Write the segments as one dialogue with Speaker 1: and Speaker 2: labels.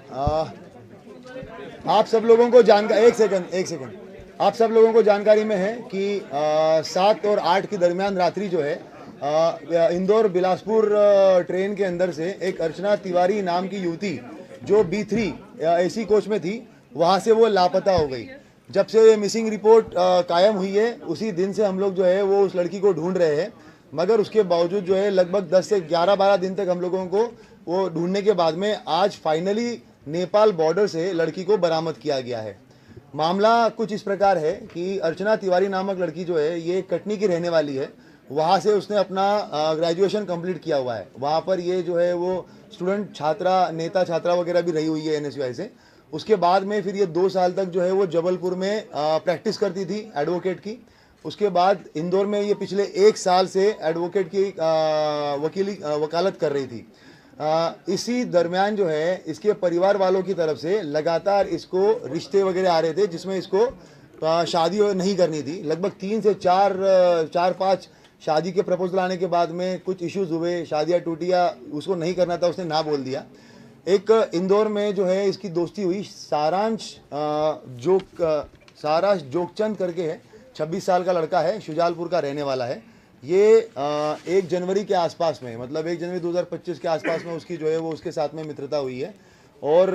Speaker 1: आ, आप सब लोगों को जानकारी, एक सेकंड, आप सब लोगों को जानकारी में है कि 7 और 8 की दरमियान रात्रि जो है इंदौर बिलासपुर ट्रेन के अंदर से एक अर्चना तिवारी नाम की युवती जो B3 एसी कोच में थी, वहाँ से वो लापता हो गई। जब से ये मिसिंग रिपोर्ट कायम हुई है, उसी दिन से हम लोग जो है वो उस लड़की को ढूंढ रहे हैं, मगर उसके बावजूद जो है लगभग 10 से 11-12 दिन तक हम लोगों को वो ढूंढने के बाद में आज फाइनली नेपाल बॉर्डर से लड़की को बरामद किया गया है। मामला कुछ इस प्रकार है कि अर्चना तिवारी नामक लड़की जो है ये कटनी की रहने वाली है। वहाँ से उसने अपना ग्रेजुएशन कंप्लीट किया हुआ है। वहाँ पर ये जो है वो स्टूडेंट छात्रा, नेता छात्रा वगैरह भी रही हुई है NSUI से। उसके बाद में फिर ये 2 साल तक जो है वो जबलपुर में प्रैक्टिस करती थी एडवोकेट की। उसके बाद इंदौर में ये पिछले 1 साल से एडवोकेट की वकालत कर रही थी। इसी दरमियान जो है इसके परिवार वालों की तरफ से लगातार इसको रिश्ते वगैरह आ रहे थे, जिसमें इसको शादी नहीं करनी थी। लगभग 3 से 4-5 शादी के प्रपोजल आने के बाद में कुछ इश्यूज हुए, शादियाँ टूटी या उसको नहीं करना था, उसने ना बोल दिया। एक इंदौर में जो है इसकी दोस्ती हुई सारांश जोगचंद करके है, 26 साल का लड़का है, शुजालपुर का रहने वाला है। ये 1 जनवरी के आसपास में, मतलब 1 जनवरी 2025 के आसपास में उसकी जो है वो उसके साथ में मित्रता हुई है। और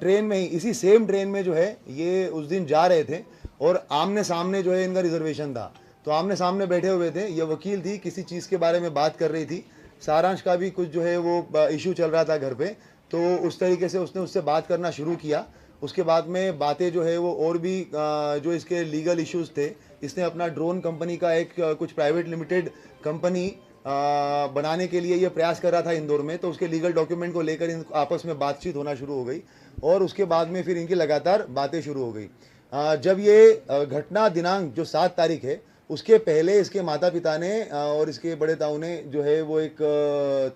Speaker 1: ट्रेन में ही, इसी सेम ट्रेन में जो है ये उस दिन जा रहे थे और आमने सामने जो है इनका रिजर्वेशन था, तो आमने सामने बैठे हुए थे। ये वकील थी, किसी चीज़ के बारे में बात कर रही थी। सारांश का भी कुछ जो है वो इशू चल रहा था घर पे, तो उस तरीके से उसने उससे बात करना शुरू किया। उसके बाद में बातें जो है वो और भी जो इसके लीगल इश्यूज थे, इसने अपना ड्रोन कंपनी का एक कुछ प्राइवेट लिमिटेड कंपनी बनाने के लिए ये प्रयास कर रहा था इंदौर में, तो उसके लीगल डॉक्यूमेंट को लेकर इन आपस में बातचीत होना शुरू हो गई और उसके बाद में फिर इनकी लगातार बातें शुरू हो गई। जब ये घटना दिनांक जो 7 तारीख है, उसके पहले इसके माता पिता ने और इसके बड़े ताऊ ने जो है वो एक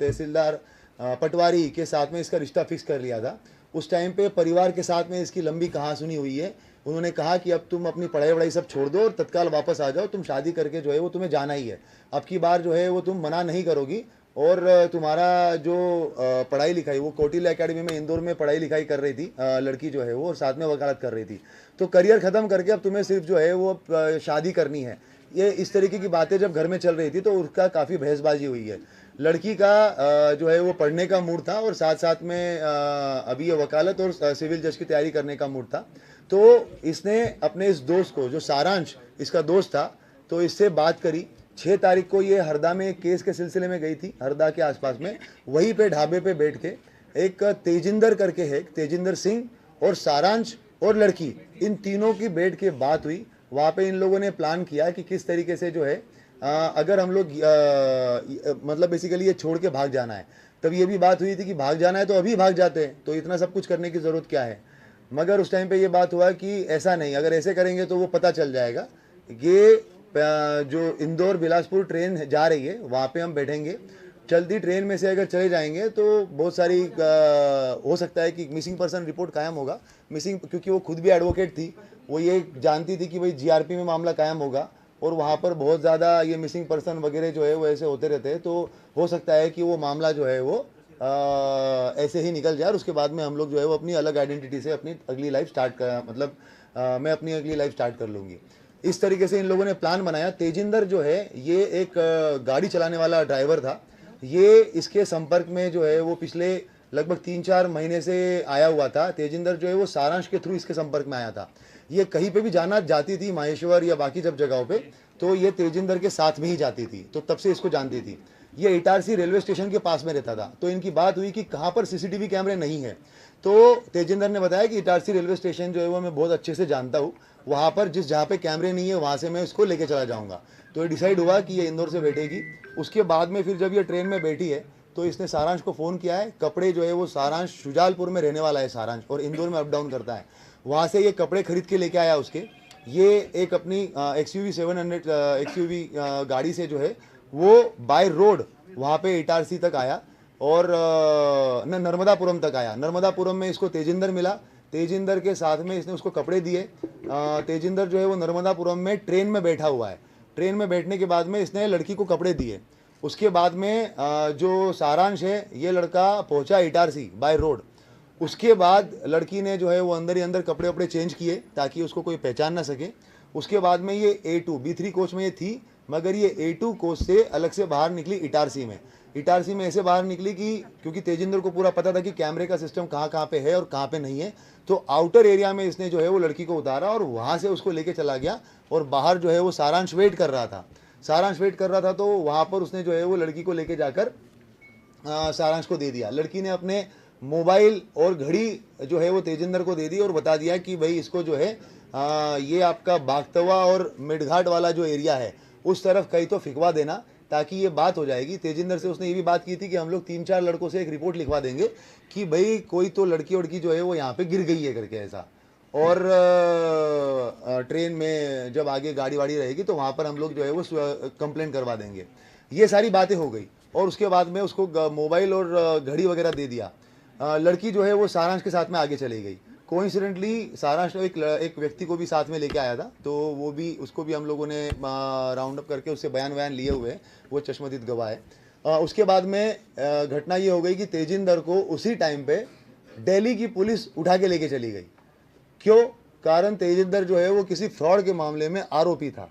Speaker 1: तहसीलदार पटवारी के साथ में इसका रिश्ता फिक्स कर लिया था। उस टाइम पे परिवार के साथ में इसकी लंबी कहासुनी हुई है। उन्होंने कहा कि अब तुम अपनी पढ़ाई वढ़ाई सब छोड़ दो और तत्काल वापस आ जाओ, तुम शादी करके जो है वो तुम्हें जाना ही है। अब की बार जो है वो तुम मना नहीं करोगी और तुम्हारा जो पढ़ाई लिखाई, वो कौटिल्य एकेडमी में इंदौर में पढ़ाई लिखाई कर रही थी लड़की जो है वो, और साथ में वकालत कर रही थी, तो करियर ख़त्म करके अब तुम्हें सिर्फ जो है वो शादी करनी है। ये इस तरीके की बातें जब घर में चल रही थी तो उसका काफ़ी बहसबाजी हुई है। लड़की का जो है वो पढ़ने का मूड था और साथ साथ में अभी ये वकालत और सिविल जज की तैयारी करने का मूड था। तो इसने अपने इस दोस्त को, जो सारांश इसका दोस्त था, तो इससे बात करी। 6 तारीख को ये हरदा में एक केस के सिलसिले में गई थी, हरदा के आसपास में। वहीं पे ढाबे पे बैठ के एक तेजिंदर करके है, तेजिंदर सिंह और सारांश और लड़की, इन तीनों की बैठ के बात हुई। वहाँ पे इन लोगों ने प्लान किया कि किस तरीके से जो है अगर हम लोग मतलब बेसिकली ये छोड़ के भाग जाना है। तब ये भी बात हुई थी कि भाग जाना है तो अभी भाग जाते हैं, तो इतना सब कुछ करने की ज़रूरत क्या है। मगर उस टाइम पे ये बात हुआ कि ऐसा नहीं, अगर ऐसे करेंगे तो वो पता चल जाएगा। ये जो इंदौर बिलासपुर ट्रेन जा रही है वहाँ पे हम बैठेंगे, चलती ट्रेन में से अगर चले जाएंगे तो बहुत सारी हो सकता है कि मिसिंग पर्सन रिपोर्ट कायम होगा। मिसिंग, क्योंकि वो खुद भी एडवोकेट थी, वो ये जानती थी कि भाई GRP में मामला कायम होगा और वहाँ पर बहुत ज़्यादा ये मिसिंग पर्सन वगैरह जो है वो ऐसे होते रहते हैं, तो हो सकता है कि वो मामला जो है वो ऐसे ही निकल जाए और उसके बाद में हम लोग जो है वो अपनी अलग आइडेंटिटी से अपनी अगली लाइफ स्टार्ट कर, मतलब मैं अपनी अगली लाइफ स्टार्ट कर लूँगी। इस तरीके से इन लोगों ने प्लान बनाया। तेजिंदर जो है ये एक गाड़ी चलाने वाला ड्राइवर था। ये इसके संपर्क में जो है वो पिछले लगभग 3-4 महीने से आया हुआ था। तेजिंदर जो है वो सारांश के थ्रू इसके संपर्क में आया था। ये कहीं पे भी जाना जाती थी, माहेश्वर या बाकी जब जगहों पे, तो ये तेजिंदर के साथ में ही जाती थी, तो तब से इसको जानती थी। ये इटारसी रेलवे स्टेशन के पास में रहता था, तो इनकी बात हुई कि कहाँ पर CCTV कैमरे नहीं है। तो तेजिंदर ने बताया कि इटारसी रेलवे स्टेशन जो है वो मैं बहुत अच्छे से जानता हूँ, वहाँ पर जहाँ पे कैमरे नहीं है वहाँ से मैं इसको लेके चला जाऊँगा। तो ये डिसाइड हुआ कि ये इंदौर से बैठेगी। उसके बाद में फिर जब ये ट्रेन में बैठी है तो इसने सारांश को फ़ोन किया है। कपड़े जो है वो सारांश शुजालपुर में रहने वाला है सारांश, और इंदौर में अप डाउन करता है। वहाँ से ये कपड़े खरीद के लेके आया उसके। ये एक अपनी XUV 700 XUV गाड़ी से जो है वो बाय रोड वहाँ पे इटारसी तक आया और नर्मदापुरम तक आया। नर्मदापुरम में इसको तेजिंदर मिला। तेजिंदर के साथ में इसने उसको कपड़े दिए। तेजिंदर जो है वो नर्मदापुरम में ट्रेन में बैठा हुआ है। ट्रेन में बैठने के बाद में इसने लड़की को कपड़े दिए। उसके बाद में जो सारांश है, ये लड़का पहुंचा इटारसी बाय रोड। उसके बाद लड़की ने जो है वो अंदर ही अंदर कपड़े वपड़े चेंज किए ताकि उसको कोई पहचान ना सके। उसके बाद में ये A2 B3 कोच में ये थी, मगर ये A2 कोच से अलग से बाहर निकली इटारसी में। इटारसी में ऐसे बाहर निकली कि क्योंकि तेजिंदर को पूरा पता था कि कैमरे का सिस्टम कहाँ कहाँ पे है और कहाँ पे नहीं है, तो आउटर एरिया में इसने जो है वो लड़की को उतारा और वहाँ से उसको लेके चला गया। और बाहर जो है वो सारांश वेट कर रहा था, सारांश वेट कर रहा था, तो वहाँ पर उसने जो है वो लड़की को लेके जाकर सारांश को दे दिया। लड़की ने अपने मोबाइल और घड़ी जो है वो तेजिंदर को दे दी और बता दिया कि भाई इसको जो है ये आपका बागतवा और मिडघाट वाला जो एरिया है उस तरफ कहीं तो फिकवा देना, ताकि ये बात हो जाएगी। तेजिंदर से उसने ये भी बात की थी कि हम लोग 3-4 लड़कों से एक रिपोर्ट लिखवा देंगे कि भाई कोई तो लड़की वड़की जो है वो यहाँ पे गिर गई है करके ऐसा। और ट्रेन में जब आगे गाड़ी वाड़ी रहेगी तो वहाँ पर हम लोग जो है वो कंप्लेंट करवा देंगे। ये सारी बातें हो गई और उसके बाद में उसको मोबाइल और घड़ी वगैरह दे दिया। लड़की जो है वो सारांश के साथ में आगे चली गई। कोइंसिडेंटली सारांश एक व्यक्ति को भी साथ में लेके आया था, तो वो भी उसको भी हम लोगों ने राउंड अप करके उससे बयान वयान लिए हुए, वो चश्मदीद गवाह है। उसके बाद में घटना ये हो गई कि तेजिंदर को उसी टाइम पे दिल्ली की पुलिस उठा के लेके चली गई। क्यों? कारण तेजिंदर जो है वो किसी फ्रॉड के मामले में आरोपी था।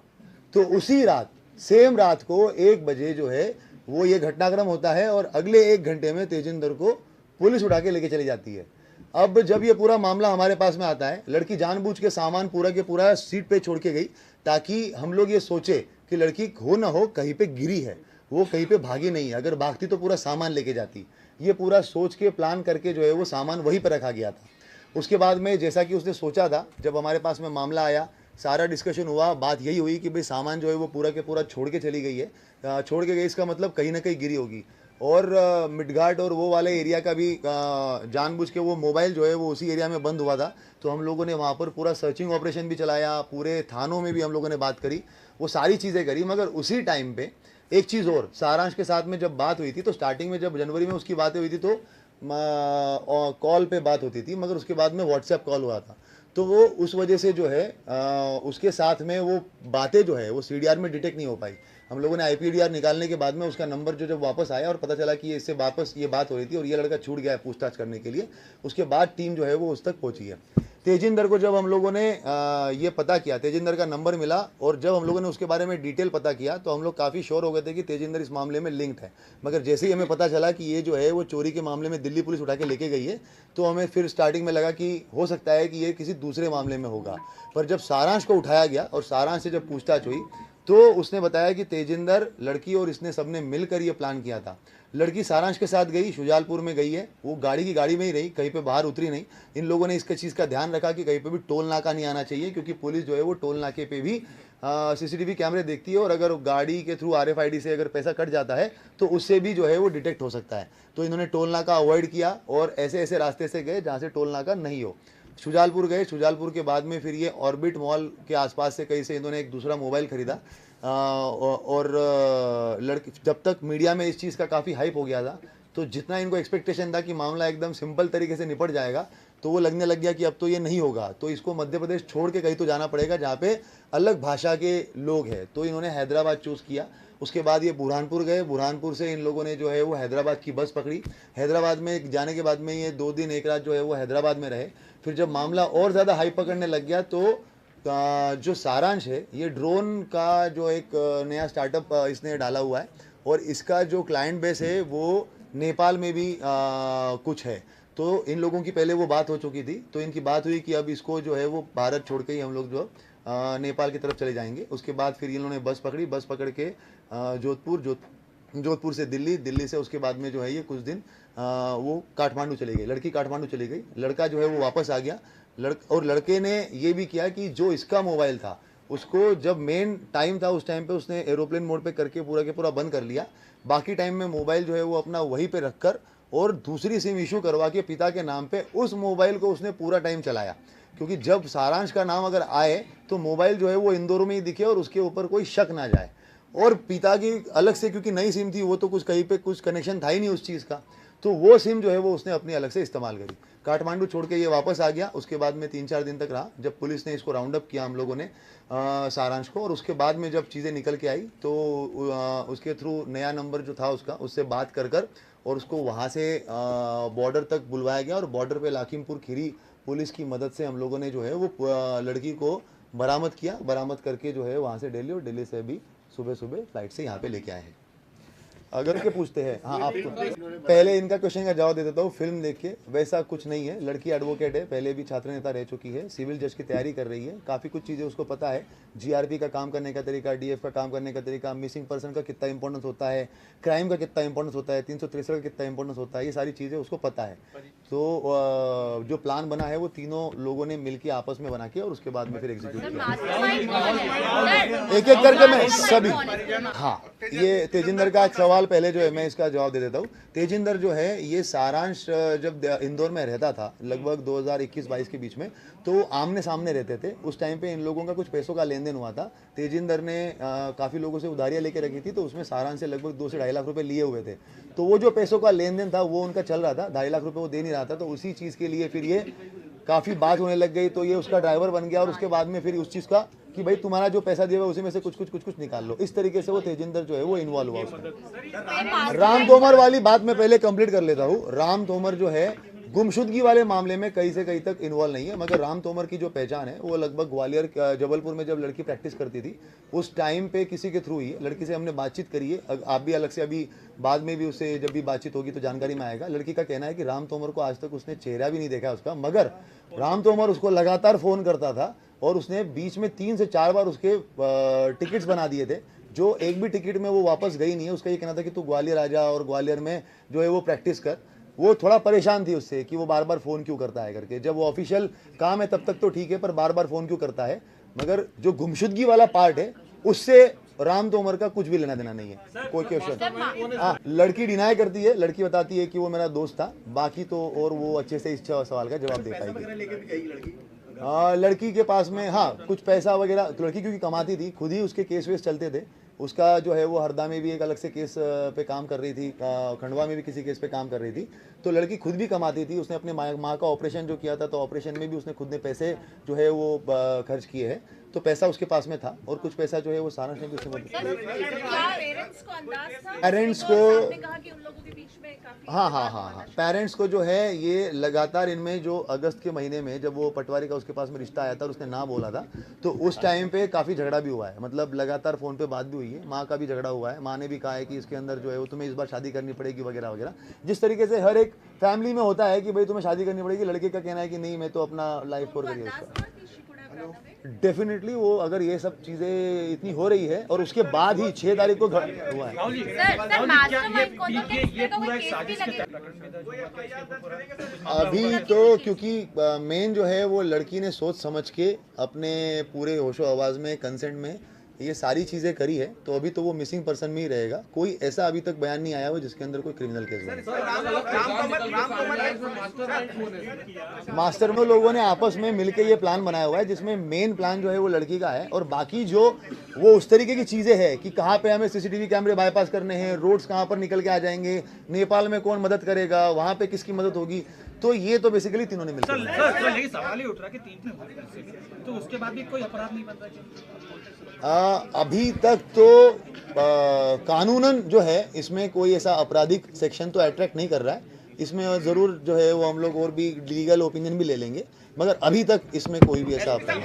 Speaker 1: तो उसी रात, सेम रात को 1 बजे जो है वो ये घटनाक्रम होता है और अगले 1 घंटे में तेजिंदर को पुलिस उठा के लेके चली जाती है। अब जब ये पूरा मामला हमारे पास में आता है, लड़की जानबूझ के सामान पूरा के पूरा सीट पे छोड़ के गई ताकि हम लोग ये सोचे कि लड़की हो ना हो कहीं पे गिरी है, वो कहीं पे भागी नहीं है। अगर भागती तो पूरा सामान लेके जाती। ये पूरा सोच के प्लान करके जो है वो सामान वहीं पर रखा गया था। उसके बाद में जैसा कि उसने सोचा था, जब हमारे पास में मामला आया, सारा डिस्कशन हुआ, बात यही हुई कि भाई सामान जो है वो पूरा के पूरा छोड़ के चली गई है। छोड़ के गई इसका मतलब कहीं ना कहीं गिरी होगी। और मिडघाट और वो वाले एरिया का भी जानबूझ के वो मोबाइल जो है वो उसी एरिया में बंद हुआ था, तो हम लोगों ने वहाँ पर पूरा सर्चिंग ऑपरेशन भी चलाया, पूरे थानों में भी हम लोगों ने बात करी, वो सारी चीज़ें करी। मगर उसी टाइम पे एक चीज़ और, सारांश के साथ में जब बात हुई थी तो स्टार्टिंग में जब जनवरी में उसकी बातें हुई थी तो कॉल पे बात होती थी, मगर उसके बाद में व्हाट्सएप कॉल हुआ था। तो वो उस वजह से जो है उसके साथ में वो बातें जो है वो CDR में डिटेक्ट नहीं हो पाई। हम लोगों ने IPDR निकालने के बाद में उसका नंबर जो जब वापस आया और पता चला कि इससे वापस ये बात हो रही थी और ये लड़का छूट गया है पूछताछ करने के लिए, उसके बाद टीम जो है वो उस तक पहुंची है। तेजिंदर को जब हम लोगों ने ये पता किया, तेजिंदर का नंबर मिला और जब हम लोगों ने उसके बारे में डिटेल पता किया तो हम लोग काफ़ी श्योर हो गए थे कि तेजिंदर इस मामले में लिंक्ड है। मगर जैसे ही हमें पता चला कि ये जो है वो चोरी के मामले में दिल्ली पुलिस उठा के लेके गई है, तो हमें फिर स्टार्टिंग में लगा कि हो सकता है कि ये किसी दूसरे मामले में होगा। पर जब सारांश को उठाया गया और सारांश से जब पूछताछ हुई तो उसने बताया कि तेजिंदर, लड़की और इसने सबने मिलकर ये प्लान किया था। लड़की सारांश के साथ गई, शुजालपुर में गई है, वो गाड़ी की गाड़ी में ही रही, कहीं पे बाहर उतरी नहीं। इन लोगों ने इसका चीज़ का ध्यान रखा कि कहीं पे भी टोल नाका नहीं आना चाहिए, क्योंकि पुलिस जो है वो टोल नाके पे भी CCTV कैमरे देखती है और अगर गाड़ी के थ्रू RFID से अगर पैसा कट जाता है तो उससे भी जो है वो डिटेक्ट हो सकता है। तो इन्होंने टोल नाका अवॉइड किया और ऐसे ऐसे रास्ते से गए जहाँ से टोल नाका नहीं हो। शुजालपुर गए, शुजालपुर के बाद में फिर ये ऑर्बिट मॉल के आसपास से कहीं से इन्होंने एक दूसरा मोबाइल खरीदा। और लड़की, जब तक मीडिया में इस चीज़ का काफ़ी हाइप हो गया था, तो जितना इनको एक्सपेक्टेशन था कि मामला एकदम सिंपल तरीके से निपट जाएगा, तो वो लगने लग गया कि अब तो ये नहीं होगा, तो इसको मध्य प्रदेश छोड़ के कहीं तो जाना पड़ेगा जहाँ पे अलग भाषा के लोग हैं। तो इन्होंने हैदराबाद चूज़ किया। उसके बाद ये बुरहानपुर गए, बुरहानपुर से इन लोगों ने जो है वो हैदराबाद की बस पकड़ी। हैदराबाद में जाने के बाद में ये 2 दिन 1 रात जो है वो हैदराबाद में रहे। फिर जब मामला और ज़्यादा हाइप पकड़ने लग गया तो जो सारांश है, ये ड्रोन का जो एक नया स्टार्टअप इसने डाला हुआ है और इसका जो क्लाइंट बेस है वो नेपाल में भी कुछ है। तो इन लोगों की पहले वो बात हो चुकी थी, तो इनकी बात हुई कि अब इसको जो है वो भारत छोड़ के ही हम लोग जो नेपाल की तरफ चले जाएंगे। उसके बाद फिर इन्होंने बस पकड़ी, बस पकड़ के जोधपुर से दिल्ली, दिल्ली से उसके बाद में जो है ये कुछ दिन वो काठमांडू चली गई, लड़की काठमांडू चली गई, लड़का जो है वो वापस आ गया। और लड़के ने ये भी किया कि जो इसका मोबाइल था उसको जब मेन टाइम था उस टाइम पे उसने एरोप्लेन मोड पे करके पूरा के पूरा बंद कर लिया। बाकी टाइम में मोबाइल जो है वो अपना वहीं पे रखकर और दूसरी सिम इशू करवा के पिता के नाम पे उस मोबाइल को उसने पूरा टाइम चलाया, क्योंकि जब सारांश का नाम अगर आए तो मोबाइल जो है वो इंदौर में ही दिखे और उसके ऊपर कोई शक ना जाए। और पिता की अलग से, क्योंकि नई सिम थी, वो तो कुछ कहीं पे कुछ कनेक्शन था ही नहीं उस चीज़ का, तो वो सिम जो है वो उसने अपनी अलग से इस्तेमाल करी। काठमांडू छोड़ के ये वापस आ गया। उसके बाद में 3-4 दिन तक रहा, जब पुलिस ने इसको राउंड अप किया हम लोगों ने सारांश को, और उसके बाद में जब चीज़ें निकल के आई तो उसके थ्रू नया नंबर जो था उसका, उससे बात कर और उसको वहाँ से बॉर्डर तक बुलवाया गया और बॉर्डर पे लखीमपुर खीरी पुलिस की मदद से हम लोगों ने जो है वो लड़की को बरामद किया। बरामद करके जो है वहाँ से दिल्ली और दिल्ली से अभी सुबह सुबह फ्लाइट से यहाँ पे लेके आए हैं। अगर के पूछते हैं, हाँ आपको पहले इनका क्वेश्चन का जवाब दे देता हूँ। फिल्म देख के वैसा कुछ नहीं है। लड़की एडवोकेट है, पहले भी छात्र नेता रह चुकी है, सिविल जज की तैयारी कर रही है, काफ़ी कुछ चीज़ें उसको पता है, जीआरपी का काम करने का तरीका, डीएफ का काम करने का तरीका, मिसिंग पर्सन का कितना इंपॉर्टेंस होता है, क्राइम का कितना इंपॉर्टेंस होता है, 363 का कितना इंपॉर्टेंस होता है, ये सारी चीज़ें उसको पता है। तो जो प्लान बना है वो तीनों लोगों ने मिलकर आपस में बना के और उसके बाद में फिर एग्जीक्यूट किया। एक एक करके मैं सभी, हाँ ये तेजिंदर का सवाल पहले जो है मैं इसका जवाब दे देता हूँ। तेजिंदर जो है ये सारांश जब इंदौर में रहता था लगभग 2021-22 के बीच में, तो आमने सामने रहते थे। उस टाइम पे इन लोगों का कुछ पैसों का लेन देन हुआ था। तेजिंदर ने काफ़ी लोगों से उधारियाँ लेके रखी थी, तो उसमें सारांश से लगभग 2 से 2.5 लाख रुपए लिए हुए थे। तो वो जो पैसों का लेन देन था वो उनका चल रहा था, 2.5 लाख रुपए वो दे नहीं रहा था। तो उसी चीज़ के लिए फिर ये काफ़ी बात होने लग गई, तो ये उसका ड्राइवर बन गया और उसके बाद में फिर उस चीज़ का कि भाई तुम्हारा जो पैसा दिया हुआ उसी में से कुछ निकाल लो। इस तरीके से वो तेजिंदर जो है वो इन्वॉल्व हुआ उसमें। राम तोमर वाली बात मैं पहले कंप्लीट कर लेता हूँ। राम तोमर जो है गुमशुदगी वाले मामले में कहीं से कहीं तक इन्वॉल्व नहीं है, मगर राम तोमर की जो पहचान है वो लगभग ग्वालियर जबलपुर में जब लड़की प्रैक्टिस करती थी उस टाइम पे किसी के थ्रू ही है। लड़की से हमने बातचीत करी है, आप भी अलग से अभी बाद में भी उससे जब भी बातचीत होगी तो जानकारी में आएगा। लड़की का कहना है कि राम तोमर को आज तक उसने चेहरा भी नहीं देखा उसका, मगर राम तोमर उसको लगातार फ़ोन करता था और उसने बीच में 3 से 4 बार उसके टिकट्स बना दिए थे, जो एक भी टिकट में वो वापस गई नहीं है। उसका ये कहना था कि तू ग्वालियर आ जा और ग्वालियर में जो है वो प्रैक्टिस कर। वो थोड़ा परेशान थी उससे कि वो बार बार फ़ोन क्यों करता है करके। जब वो ऑफिशियल काम है तब तक तो ठीक है, पर बार बार फ़ोन क्यों करता है। मगर जो गुमशुदगी वाला पार्ट है उससे राम तोमर का कुछ भी लेना देना नहीं है। कोई क्वेश्चन, हाँ लड़की डिनाई करती है, लड़की बताती है कि वो मेरा दोस्त था, बाकी तो और वो अच्छे से इस सवाल का जवाब दे पाएगी। लड़की के पास में हाँ कुछ पैसा वगैरह, तो लड़की क्योंकि कमाती थी, खुद ही उसके केस वेस चलते थे। उसका जो है वो हरदा में भी एक अलग से केस पे काम कर रही थी, खंडवा में भी किसी केस पे काम कर रही थी। तो लड़की खुद भी कमाती थी। उसने अपने माँ का ऑपरेशन जो किया था, तो ऑपरेशन में भी उसने खुद ने पैसे जो है वो खर्च किए हैं। तो पैसा उसके पास में था और कुछ पैसा जो है वो सारा ने भी उसने पेरेंट्स को हाँ पेरेंट्स को जो है ये लगातार इनमें जो अगस्त के महीने में जब वो पटवारी का उसके पास में रिश्ता आया था और उसने ना बोला था, तो उस टाइम पे काफ़ी झगड़ा भी हुआ है। मतलब लगातार फ़ोन पे बात भी हुई है, माँ का भी झगड़ा हुआ है। माँ ने भी कहा है कि इसके अंदर जो है वो तुम्हें इस बार शादी करनी पड़ेगी वगैरह वगैरह। जिस तरीके से हर एक फैमिली में होता है कि भाई तुम्हें शादी करनी पड़ेगी, लड़के का कहना है कि नहीं मैं तो अपना लाइफ स्कोर करिए उसका। डेफिनेटली वो अगर ये सब चीज़ें इतनी हो रही है और उसके बाद ही 6 तारीख को हुआ है। अभी तो क्योंकि मेन जो है वो लड़की ने सोच समझ के अपने पूरे होशो आवाज़ में कंसेंट में ये सारी चीज़ें करी है, तो अभी तो वो मिसिंग पर्सन में ही रहेगा। कोई ऐसा अभी तक बयान नहीं आया हुआ जिसके अंदर कोई क्रिमिनल केस बने। मास्टर में लोगों ने आपस में मिलकर ये प्लान बनाया हुआ है, जिसमें मेन प्लान जो है वो लड़की का है और बाकी जो वो उस तरीके की चीज़ें हैं कि कहाँ पे हमें सीसीटीवी कैमरे बाईपास करने हैं, रोड्स कहाँ पर निकल के आ जाएंगे, नेपाल में कौन मदद करेगा, वहाँ पे किसकी मदद होगी, तो ये तो बेसिकली तीनों ने मिलकर
Speaker 2: सवाल ही उठ रहा है कि 3 तो उसके बाद भी कोई अपराध नहीं बन रहा।
Speaker 1: अभी तक तो कानूनन जो है इसमें कोई ऐसा आपराधिक सेक्शन तो अट्रैक्ट नहीं कर रहा है। इसमें ज़रूर जो है वो हम लोग और भी लीगल ओपिनियन भी ले लेंगे, मगर अभी तक इसमें कोई भी ऐसा अपराध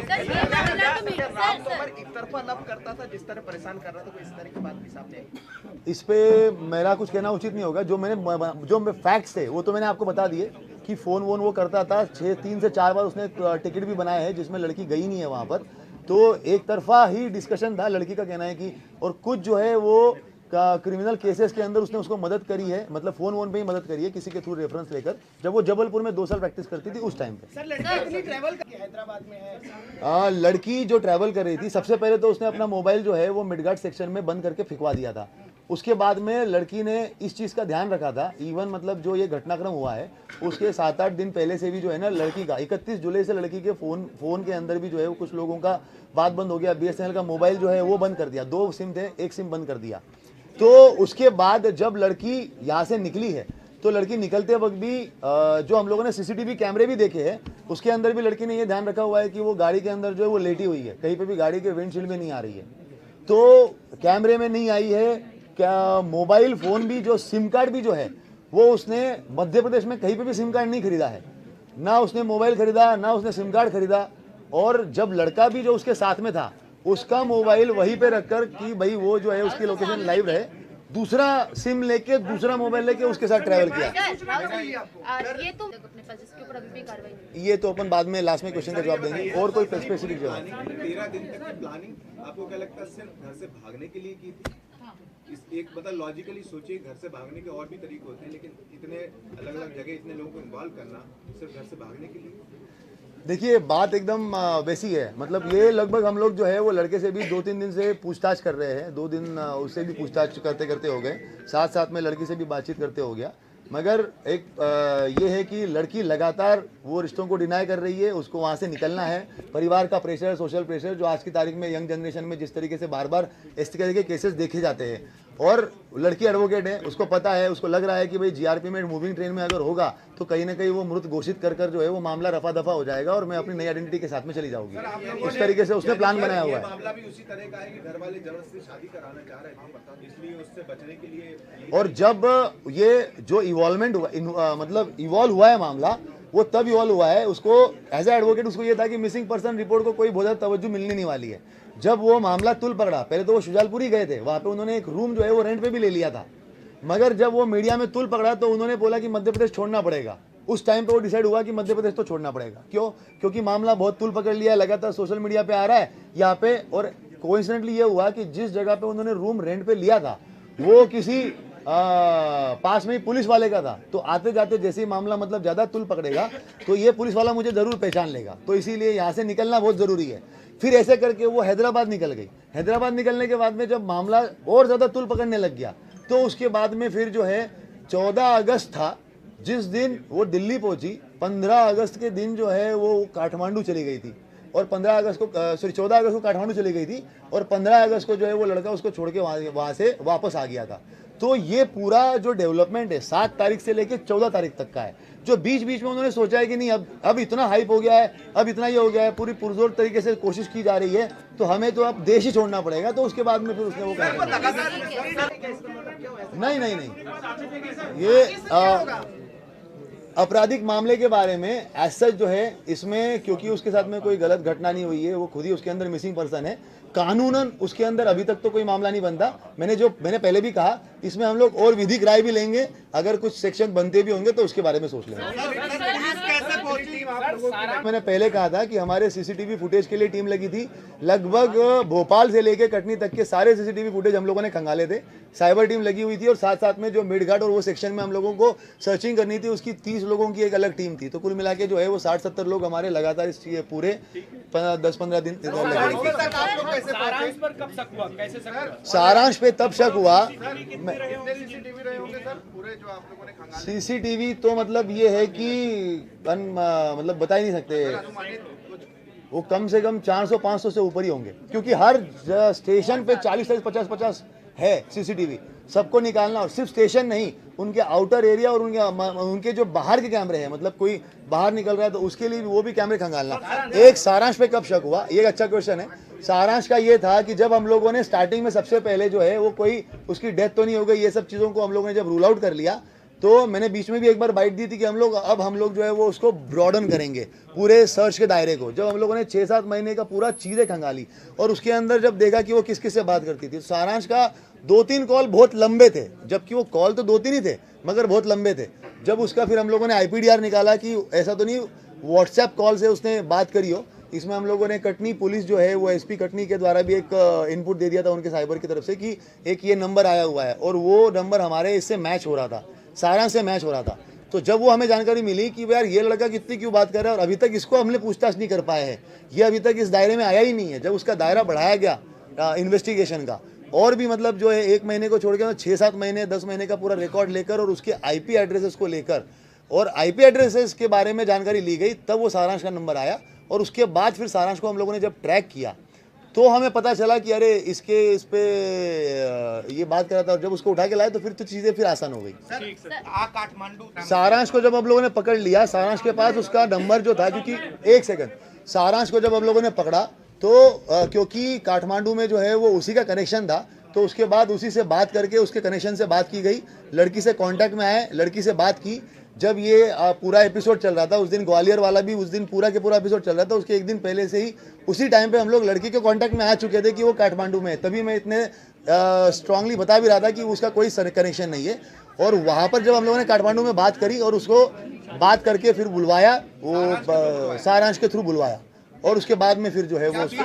Speaker 3: जिस तरह परेशान कर रहा था, इस तरह की बात भी सामने आई।
Speaker 1: इस पे मेरा कुछ कहना उचित नहीं होगा। जो फैक्ट्स थे वो तो मैंने आपको बता दिए कि फ़ोन वोन वो करता था। 3 से 4 बार उसने टिकट भी बनाया है जिसमें लड़की गई नहीं है वहाँ पर। तो एक तरफा ही डिस्कशन था, लड़की का कहना है कि, और कुछ जो है वो क्रिमिनल केसेस के अंदर उसने उसको मदद करी है, मतलब फ़ोन वोन पे ही मदद करी है किसी के थ्रू रेफरेंस लेकर, जब वो जबलपुर में 2 साल प्रैक्टिस करती थी उस टाइम पे।
Speaker 3: सर लड़की इतनी ट्रैवल करके हैदराबाद में है।
Speaker 1: लड़की जो ट्रैवल कर रही थी, सबसे पहले तो उसने अपना मोबाइल जो है वो मिडगार्ड सेक्शन में बंद करके फिकवा दिया था। उसके बाद में लड़की ने इस चीज़ का ध्यान रखा था, इवन मतलब जो ये घटनाक्रम हुआ है उसके 7-8 दिन पहले से भी जो है ना, लड़की का 31 जुलाई से लड़की के फ़ोन के अंदर भी जो है वो कुछ लोगों का बात बंद हो गया। BSNL का मोबाइल जो है वो बंद कर दिया, 2 सिम थे, 1 सिम बंद कर दिया। तो उसके बाद जब लड़की यहाँ से निकली है, तो लड़की निकलते वक्त भी जो हम लोगों ने CCTV कैमरे भी देखे हैं, उसके अंदर भी लड़की ने ये ध्यान रखा हुआ है कि वो गाड़ी के अंदर जो है वो लेटी हुई है, कहीं पे भी गाड़ी के विंडशील्ड में नहीं आ रही है। तो कैमरे में नहीं आई है क्या, मोबाइल फ़ोन भी जो सिम कार्ड भी जो है वो उसने मध्य प्रदेश में कहीं पे भी सिम कार्ड नहीं खरीदा है, ना उसने मोबाइल खरीदा, ना उसने सिम कार्ड खरीदा। और जब लड़का भी जो उसके साथ में था उसका मोबाइल वहीं पे रखकर कि भाई वो जो है उसकी लोकेशन लाइव रहे, दूसरा सिम लेके दूसरा मोबाइल लेके उसके साथ ट्रैवल किया।
Speaker 4: ये तो अपने पास इसके ऊपर अभी भी कार्रवाई नहीं।
Speaker 1: ये तो अपन बाद में लास्ट में क्वेश्चन का जवाब देंगे। और कोई स्पेसिफिक जवाब?
Speaker 5: 13 दिन तक की प्लानिंग आपको क्या लगता है सिर्फ घर से भागने के लिए की थी? इस एक मतलब लॉजिकली सोचिए, घर से भागने के और भी तरीके होते हैं, लेकिन इतने अलग अलग जगह इतने लोगों को इन्वॉल्व करना सिर्फ घर से भागने के लिए?
Speaker 1: देखिए बात एकदम वैसी है, मतलब ये लगभग हम लोग जो है वो लड़के से भी 2-3 दिन से पूछताछ कर रहे हैं, 2 दिन उससे भी पूछताछ करते करते हो गए, साथ साथ में लड़की से भी बातचीत करते हो गया। मगर एक ये है कि लड़की लगातार वो रिश्तों को डिनाई कर रही है, उसको वहाँ से निकलना है। परिवार का प्रेशर, सोशल प्रेशर जो आज की तारीख में यंग जनरेशन में जिस तरीके से बार बार इस तरह के केसेस देखे जाते हैं, और लड़की एडवोकेट है, उसको पता है, उसको लग रहा है कि भाई जीआरपी में मूविंग ट्रेन में अगर होगा तो कहीं ना कहीं वो मृत घोषित कर जो है वो मामला रफा दफा हो जाएगा और मैं अपनी नई आइडेंटिटी के साथ में चली जाऊंगी। उस तरीके से उसने प्लान बनाया हुआ है।
Speaker 5: मामला भी उसी तरह का है कि घर वाले जबरदस्ती शादी कराना चाह रहे थे, इसलिए उससे बचने के लिए।
Speaker 1: और जब ये जो इवॉल्वमेंट हुआ, मतलब इवॉल्व हुआ है मामला, वो तब इवॉल्व हुआ है, उसको एज ए एडवोकेट उसको ये था कि मिसिंग पर्सन रिपोर्ट को कोई बहुत ज़्यादा तवज्जो मिलने नहीं वाली है। जब वो मामला तुल पकड़ा, पहले तो वो शुजालपुरी गए थे, वहाँ पे उन्होंने एक रूम जो है वो रेंट पे भी ले लिया था, मगर जब वो मीडिया में तुल पकड़ा तो उन्होंने बोला कि मध्य प्रदेश छोड़ना पड़ेगा। उस टाइम पे वो डिसाइड हुआ कि मध्य प्रदेश तो छोड़ना पड़ेगा। क्यों? क्योंकि मामला बहुत तुल पकड़ लिया है, लगातार सोशल मीडिया पे आ रहा है यहाँ पे। और कोइंसिडेंटली ये हुआ कि जिस जगह पे उन्होंने रूम रेंट पे लिया था वो किसी पास में ही पुलिस वाले का था। तो आते जाते जैसे ही मामला मतलब ज़्यादा तुल पकड़ेगा तो ये पुलिस वाला मुझे ज़रूर पहचान लेगा, तो इसीलिए यहाँ से निकलना बहुत ज़रूरी है। फिर ऐसे करके वो हैदराबाद निकल गई। हैदराबाद निकलने के बाद में जब मामला और ज़्यादा तुल पकड़ने लग गया तो उसके बाद में फिर जो है 14 अगस्त था जिस दिन वो दिल्ली पहुंची। 15 अगस्त के दिन जो है वो काठमांडू चली गई थी, और 14 अगस्त को काठमांडू चली गई थी, और 15 अगस्त को जो है वो लड़का उसको छोड़ के वहाँ से वापस आ गया था। तो ये पूरा जो डेवलपमेंट है 7 तारीख से लेके 14 तारीख तक का है, जो बीच बीच में उन्होंने सोचा है कि नहीं अब इतना हाइप हो गया है, अब इतना ये हो गया है, पूरी पुरजोर तरीके से कोशिश की जा रही है, तो हमें तो अब देश ही छोड़ना पड़ेगा। तो उसके बाद में फिर उसने वो कहा नहीं, ये आपराधिक मामले के बारे में एज सच जो है इसमें, क्योंकि उसके साथ में कोई गलत घटना नहीं हुई है, वो खुद ही उसके अंदर मिसिंग पर्सन है, कानूनन उसके अंदर अभी तक तो कोई मामला नहीं बनता। मैंने पहले भी कहा इसमें हम लोग और विधिक राय भी लेंगे, अगर कुछ सेक्शन बनते भी होंगे तो उसके बारे में सोच लेंगे। मैंने पहले कहा था कि हमारे सीसीटीवी फुटेज के लिए टीम लगी थी, लगभग भोपाल से लेकर कटनी तक के सारे सीसीटीवी फुटेज हम लोगों ने खंगाले थे, साइबर टीम लगी हुई थी, और साथ साथ में जो मेडघाट और वो सेक्शन में हम लोगों को सर्चिंग करनी थी उसकी 30 लोगों की एक अलग टीम थी। तो कुल मिला के जो है वो 60-70 लोग हमारे लगातार इस पूरे 10-15 दिन
Speaker 2: सारांश पर कब शक हुआ, कैसे शक हुआ?
Speaker 1: सारांश पे तब शक हुआ।
Speaker 3: सीसीटीवी रहे होंगे सर पूरे जो आप लोगों ने खंगाले?
Speaker 1: सीसीटीवी तो मतलब ये है कि मतलब बता ही नहीं सकते, वो कम से कम 400-500 से ऊपर ही होंगे, क्योंकि हर स्टेशन पे 40-50 है सीसीटीवी, सबको निकालना। और सिर्फ स्टेशन नहीं, उनके आउटर एरिया और उनके जो बाहर के कैमरे हैं, मतलब कोई बाहर निकल रहा है तो उसके लिए भी वो भी कैमरे खंगालना। एक सारांश पे कब शक हुआ, ये एक अच्छा क्वेश्चन है। सारांश का ये था कि जब हम लोगों ने स्टार्टिंग में सबसे पहले जो है वो कोई उसकी डेथ तो नहीं हो गई, ये सब चीज़ों को हम लोगों ने जब रूल आउट कर लिया, तो मैंने बीच में भी एक बार बाइट दी थी कि हम लोग जो है वो उसको ब्रॉडन करेंगे पूरे सर्च के दायरे को। जब हम लोगों ने 6-7 महीने का पूरा चीज़ें खंगाली और उसके अंदर जब देखा कि वो किस किस से बात करती थी, सारांश का 2-3 कॉल बहुत लंबे थे, जबकि वो कॉल तो 2-3 ही थे मगर बहुत लंबे थे। जब उसका फिर हम लोगों ने IPDR निकाला कि ऐसा तो नहीं व्हाट्सएप कॉल से उसने बात करी हो, इसमें हम लोगों ने कटनी पुलिस जो है वो SP कटनी के द्वारा भी एक इनपुट दे दिया था उनके साइबर की तरफ से कि एक ये नंबर आया हुआ है, और वो नंबर हमारे इससे मैच हो रहा था, सारांश से मैच हो रहा था। तो जब वो हमें जानकारी मिली कि यार ये लड़का कितनी क्यों बात कर रहा है और अभी तक इसको हमने पूछताछ नहीं कर पाए हैं, ये अभी तक इस दायरे में आया ही नहीं है, जब उसका दायरा बढ़ाया गया इन्वेस्टिगेशन का, और भी मतलब जो है 1 महीने को छोड़ के 6-7 महीने 10 महीने का पूरा रिकॉर्ड लेकर और उसके IP एड्रेसेस को लेकर और IP एड्रेसेस के बारे में जानकारी ली गई, तब वो सारांश का नंबर आया। और उसके बाद फिर सारांश को हम लोगों ने जब ट्रैक किया तो हमें पता चला कि अरे इस पे ये बात कर रहा था, और जब उसको उठा के लाए तो फिर तो चीज़ें फिर आसान हो गई। सारांश को जब हम लोगों ने पकड़ लिया, सारांश के पास उसका नंबर जो था, क्योंकि 1 सेकंड, सारांश को जब हम लोगों ने पकड़ा तो क्योंकि काठमांडू में जो है वो उसी का कनेक्शन था, तो उसके बाद उसी से बात करके उसके कनेक्शन से बात की गई, लड़की से कांटेक्ट में आए, लड़की से बात की। जब ये पूरा एपिसोड चल रहा था उस दिन ग्वालियर वाला भी उस दिन पूरा के पूरा एपिसोड चल रहा था, उसके एक दिन पहले से ही उसी टाइम पे हम लोग लड़की के कांटेक्ट में आ चुके थे कि वो काठमांडू में है। तभी मैं इतने स्ट्रांगली बता भी रहा था कि उसका कोई कनेक्शन नहीं है। और वहाँ पर जब हम लोगों ने काठमांडू में बात करी और उसको बात करके फिर बुलवाया, वो सारांश के थ्रू बुलवाया और उसके बाद में फिर जो है वो उसको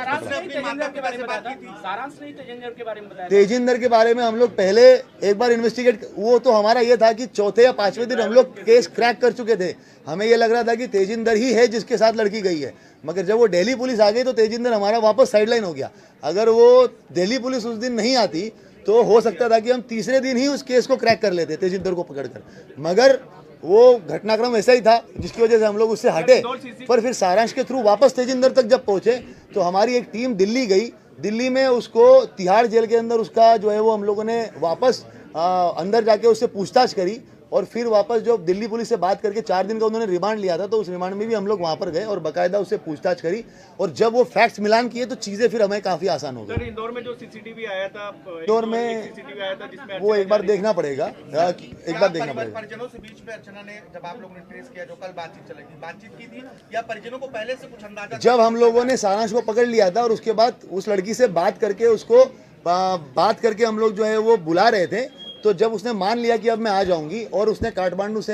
Speaker 1: तेजिंदर के बारे में हम लोग पहले एक बार इन्वेस्टिगेट, वो तो हमारा ये था कि चौथे या पांचवें दिन हम लोग केस क्रैक कर चुके थे। हमें ये लग रहा था कि तेजिंदर ही है जिसके साथ लड़की गई है, मगर जब वो दिल्ली पुलिस आ गई तो तेजिंदर हमारा वापस साइडलाइन हो गया। अगर वो दिल्ली पुलिस उस दिन नहीं आती तो हो सकता था कि हम तीसरे दिन ही उस केस को क्रैक कर लेते तेजिंदर को पकड़कर, मगर वो घटनाक्रम ऐसा ही था जिसकी वजह से हम लोग उससे हटे। पर फिर सारांश के थ्रू वापस तेजिंदर तक जब पहुंचे तो हमारी एक टीम दिल्ली गई, दिल्ली में उसको तिहाड़ जेल के अंदर उसका जो है वो हम लोगों ने वापस अंदर जाके उससे पूछताछ करी और फिर वापस जो दिल्ली पुलिस से बात करके 4 दिन का उन्होंने रिमांड लिया था, तो उस रिमांड में भी हम लोग वहाँ पर गए और बाकायदा उससे पूछताछ करी और जब वो फैक्ट्स मिलान किए तो चीज़ें फिर हमें काफ़ी आसान हो गई।
Speaker 3: इंदौर में जो सीसीटीवी आया था,
Speaker 1: इंदौर में
Speaker 3: सीसीटीवी आया था जिसमें
Speaker 1: वो एक बार देखना पड़ेगा, एक बार देखना पड़ेगा।
Speaker 3: परिजनों से बीच में अर्चना ने, जब आप लोगों ने ट्रेस किया, जो कल बातचीत चलेगी, बातचीत की थी या परिजनों को पहले से कुछ अंदाजा?
Speaker 1: जब हम लोगों ने सारांश को पकड़ लिया था और उसके बाद उस लड़की से बात करके उसको बात करके हम लोग जो है वो बुला रहे थे, तो जब उसने मान लिया कि अब मैं आ जाऊंगी और उसने काठमांडू से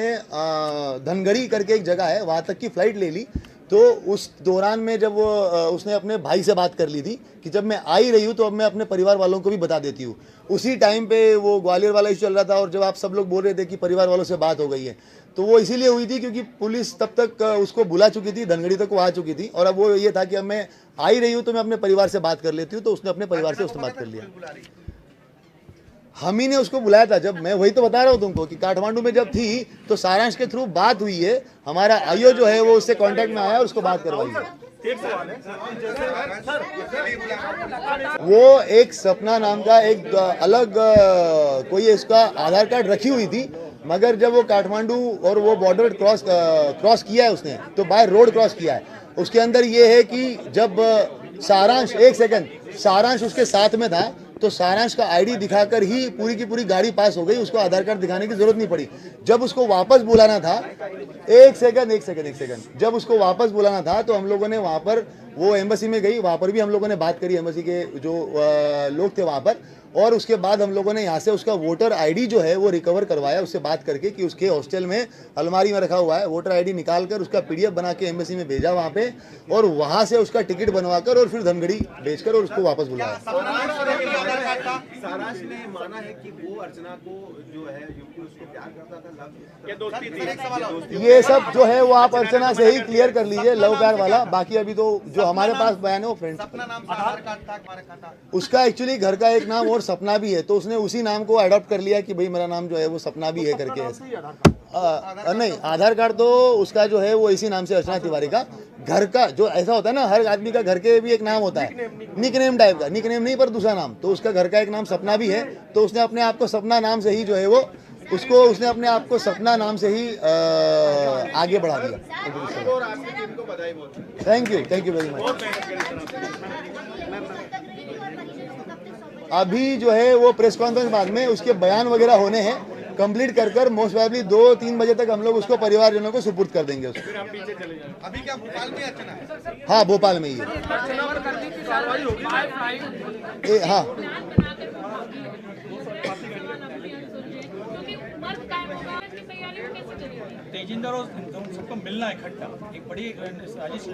Speaker 1: धनगढ़ी करके एक जगह है वहाँ तक की फ़्लाइट ले ली, तो उस दौरान में जब वो उसने अपने भाई से बात कर ली थी कि जब मैं आ ही रही हूँ तो अब मैं अपने परिवार वालों को भी बता देती हूँ। उसी टाइम पे वो ग्वालियर वाला इशू चल रहा था और जब आप सब लोग बोल रहे थे कि परिवार वालों से बात हो गई है, तो वो इसीलिए हुई थी क्योंकि पुलिस तब तक उसको बुला चुकी थी, धनगढ़ी तक वो आ चुकी थी और अब वो ये था कि अब मैं आ ही रही हूँ तो मैं अपने परिवार से बात कर लेती हूँ, तो उसने अपने परिवार से उससे बात कर लिया। हम ही ने उसको बुलाया था। जब मैं वही तो बता रहा हूँ तुमको कि काठमांडू में जब थी तो सारांश के थ्रू बात हुई है, हमारा आईओ जो है वो उससे कांटेक्ट में आया और उसको बात करवाई है। वो एक सपना नाम का एक अलग कोई इसका आधार कार्ड रखी हुई थी, मगर जब वो काठमांडू और वो बॉर्डर क्रॉस किया है उसने तो बाय रोड क्रॉस किया है। उसके अंदर ये है कि जब सारांश, एक सेकंड, सारांश उसके साथ में था तो सारांश का आईडी दिखाकर ही पूरी की पूरी गाड़ी पास हो गई, उसको आधार कार्ड दिखाने की जरूरत नहीं पड़ी। जब उसको वापस बुलाना था, एक सेकंड, जब उसको वापस बुलाना था तो हम लोगों ने वहाँ पर वो एम्बेसी में गई, वहाँ पर भी हम लोगों ने बात करी एम्बेसी के जो लोग थे वहाँ पर, और उसके बाद हम लोगों ने यहाँ से उसका वोटर आईडी जो है वो रिकवर करवाया उससे बात करके कि उसके हॉस्टल में अलमारी में रखा हुआ है। वोटर आईडी निकाल कर उसका पीडीएफ बना के एम्बेसी में भेजा वहाँ पे और वहाँ से उसका टिकट बनवाकर और फिर धनगढ़ी भेजकर और उसको वापस बुलाया।
Speaker 5: सारांश ने माना है कि वो अर्चना को जो है युवती उसको प्यार करता था, लव या दोस्ती थी।
Speaker 1: ये सब जो है वो आप अर्चना से ही क्लियर कर लीजिए, लव प्यार वाला। बाकी अभी तो जो हमारे पास बयान है वो फ्रेंड,
Speaker 3: अपना नाम आधार कार्ड था, हमारा खाता
Speaker 1: उसका एक्चुअली घर का एक नाम और सपना भी है, तो उसने उसी नाम को अडॉप्ट कर लिया कि भाई मेरा नाम जो है वो सपना भी है करके ऐसे। नहीं, आधार कार्ड तो उसका जो है वो इसी नाम से अर्चना तिवारी का। घर का जो ऐसा होता है ना, हर आदमी का घर के भी एक नाम होता है, निकनेम टाइप का, निकनेम नहीं पर दूसरा नाम, तो उसका घर का एक नाम सपना भी है। तो उसने अपने आप को सपना नाम से ही जो है वो उसने अपने आप को सपना नाम से ही आगे बढ़ा दिया। Thank you very much. अभी जो है वो प्रेस कॉन्फ्रेंस बाद में उसके बयान वगैरह होने हैं, कंप्लीट कर मोस्ट प्रोबेबली 2-3 बजे तक हम लोग उसको परिवारजनों को सुपुर्द कर देंगे उसको।
Speaker 3: अभी क्या भोपाल में अर्चना है?
Speaker 1: हाँ, भोपाल में ही है। हाँ,
Speaker 2: तेजिंदर और सबको मिलना इकट्ठा एक बड़ी साजिश है।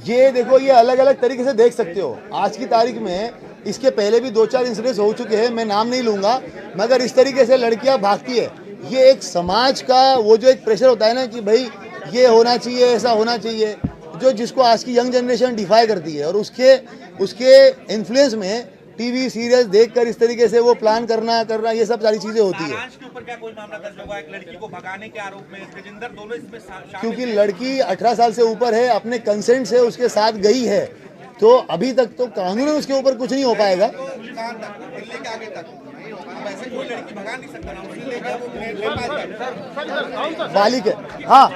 Speaker 1: ये देखो, ये अलग अलग तरीके से देख सकते हो। आज की तारीख में इसके पहले भी 2-4 इंसिडेंट्स हो चुके हैं, मैं नाम नहीं लूंगा, मगर इस तरीके से लड़कियां भागती है। ये एक समाज का वो जो एक प्रेशर होता है ना कि भाई ये होना चाहिए, ऐसा होना चाहिए, जो जिसको आज की यंग जनरेशन डिफाई करती है, और उसके इन्फ्लुएंस में टीवी सीरियल्स देखकर इस तरीके से वो प्लान करना ये सब सारी चीजें होती है।
Speaker 3: सारांश के ऊपर क्या कोई मामला दर्ज होगा? एक लड़की को भगाने के आरोप में तेजिंदर, दोनों इसमें शामिल
Speaker 1: क्योंकि लड़की 18 साल से ऊपर है, अपने कंसेंट से उसके साथ गई है, तो अभी तक तो कानून उसके ऊपर कुछ नहीं हो पाएगा।
Speaker 3: दिल्ली के आगे तक वैसे कोई लड़की भगा नहीं सकता ना, उसने ले गया वो ले पाएगा।
Speaker 1: वालिक है, हाँ।